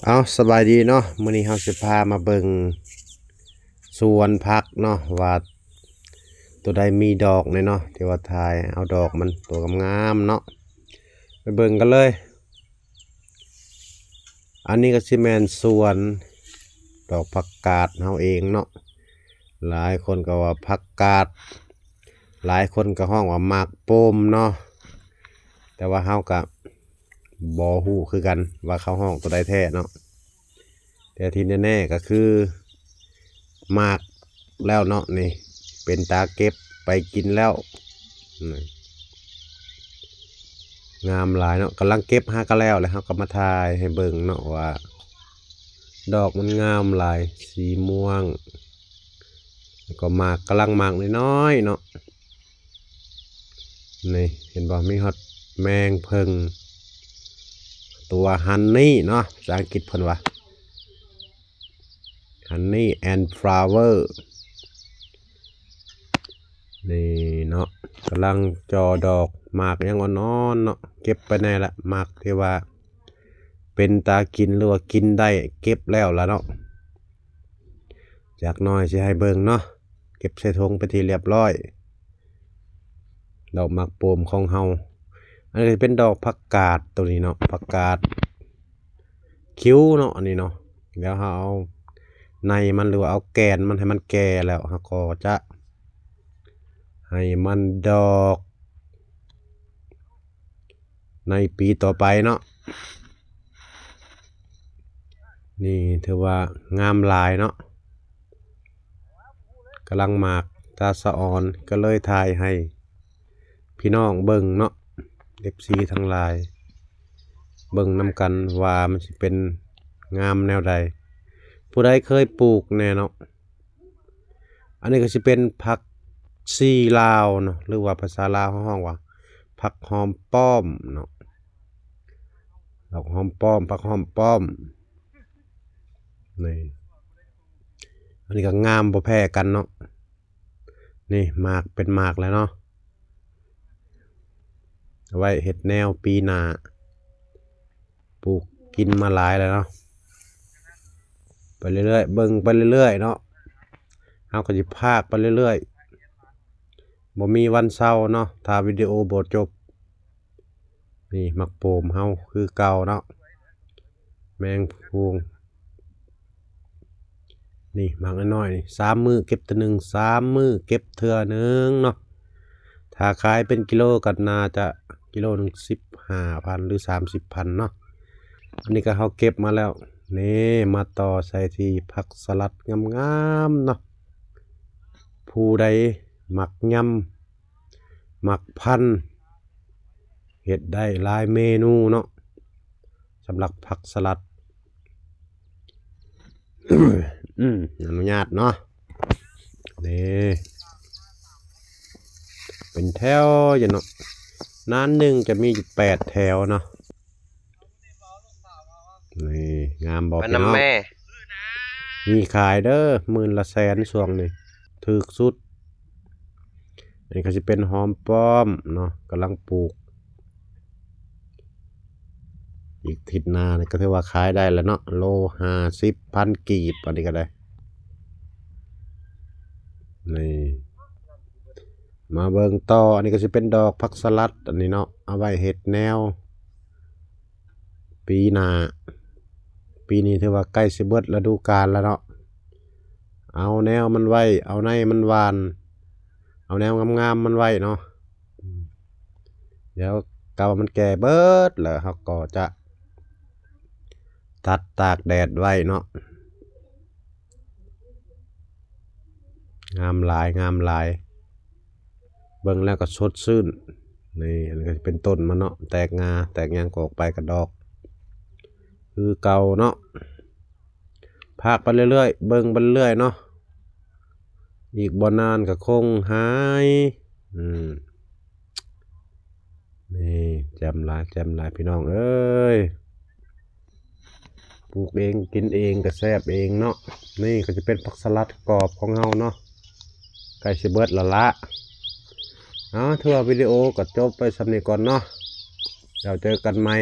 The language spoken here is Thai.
เอาสบายดีเนาะมื้อนี้เฮาสิพามาเบิ่งสวนผักเนาะว่าตัวใดมีดอกเนาะที่ว่าถ่ายเอาดอกมันตัวงามๆเนาะไปเบิ่งกันเลยอันนี้ก็สิแม่นสวนดอกผักกาดเฮาเองเนาะหลายคนก็ว่าผักกาดหลายคนก็ฮ้องว่าหมากโปมเนาะแต่ว่าเฮาก็บ่ฮู้คือกันว่าเขาฮ้องตัวใดแท้เนาะแต่ที่แน่ๆก็คือหมากแล้วเนาะนี่เป็นตาเก็บไปกินแล้วงามหลายเนาะกำลังเก็บหาก็แล้วเลยครับก็มาถ่ายให้เบิ่งเนาะว่าดอกมันงามหลายสีม่วงแล้วก็หมากกำลังหมากน้อยๆเนาะนี่เห็นบ่มีฮอดแมงเพิงตัวฮันนี่เนาะภาษาอังกฤษเพิ่นว่าฮันนี่แอนด์ฟลาวเวอร์นี่เนาะกำลังจอดอกหมากยังอ่อนๆเนาะเก็บไปแน่ละหมากที่ว่าเป็นตากินหรือว่ากินได้เก็บแล้วล่ะเนาะจากน้อยสิให้เบิ่งเนาะเก็บใส่ถุงไปที่เรียบร้อยดอกหมากโปมของเฮาอันนี้เป็นดอกผักกาดตัวนี้เนาะผักกาดคิ้วเนาะอันนี้เนาะเดี๋ยวเฮาเอาในมันหรือว่าเอาแกนมันให้มันแก่แล้วเฮาก็จะให้มันดอกในปีต่อไปเนาะนี่ถือว่างามหลายเนาะกำลังหมากตาสะออนก็เลยถ่ายให้พี่น้องเบิ่งเนาะFCทั้งหลายเบิ่งนำกันว่ามันสิเป็นงามแนวใดผู้ใดเคยปลูกแน่เนาะอันนี้ก็สิเป็นผักชีลาวเนาะหรือว่าภาษาลาวเขาฮ้องว่าผักหอมป้อมเนาะดอกหอมป้อมผักหอมป้อมนี่อันนี้ก็งามบ่แพ้กันเนาะนี่หมากเป็นหมากแล้วเนาะเอาไว้เฮ็ดแนวปีหน้าปลูกกินมาหลายแล้วเนาะไปเรื่อยๆเบิ่งไปเรื่อยๆเนาะเฮาก็สิพากไปเรื่อยๆบ่มีวันเศร้าเนาะถ้าวิดีโอบ่จบนี่มักโปมเฮาคือเก่าเนาะแมงพูงนี่มักน้อยๆนี่3มื้อเก็บเทื่อนึง3มื้อเก็บเทื่อนึงเนาะถ้าขายเป็นกิโลก็น่าจะกิโลนึง15,000หรือ30,000เนาะอันนี้ก็เฮาเก็บมาแล้วนี่มาต่อใส่ที่ผักสลัดงามๆเนาะผู้ใดมักยำมักพันเฮ็ดได้หลายเมนูเนาะสำหรับผักสลัด อนุญาตเนาะนี่เป็นแถวอย่างเนาะน้านหนึ่งจะมีอยู่8แถวเนาะนี่งามบอกพี่น้องมีขายเด้อ10,000,000ช่วงนี้ถูกสุดนี่ก็จะเป็นหอมป้อมเนาะกำลังปลูกอีกทิศหน้านี่ก็ถือว่าขายได้แล้วเนาะโล50,000กีบอันนี้ก็ได้นี่มาเบิ่งต่ออันนี้ก็จะเป็นดอกผักสลัดอันนี้เนาะเอาไว้เฮ็ดแนวปีหน้าปีนี้ถือว่าใกล้สิเบิดฤดูกาลแล้วเนาะเอาแนวมันไว้เอาในมันหวานเอาแนวงามๆมันไว้เนาะเดี๋ยวกาว่ามันแก่เบิดแล้วเขาก็จะตัดตากแดดไว้เนาะงามหลายงามหลายเบิ่งแล้วก็สดชื่นนี่อันนี้ก็เป็นต้นมันเนาะแตกงาแตกยางก็ออกไปกระดอกคือเก่าเนาะพากไปเรื่อยๆเบิ่งไปเรื่อยเนาะอีกบ่นานก็คงหายนี่แจ่มหลายแจ่มหลายพี่น้องเอ้ยปลูกเองกินเองก็แซ่บเองเนาะนี่ก็จะเป็นผักสลัดกรอบของเฮาเนาะใกล้สิเบิดแล้วละถือว่าวิดีโอก็จบไปสำนี้ก่อนเนาะเดี๋ยวเจอกันใหม่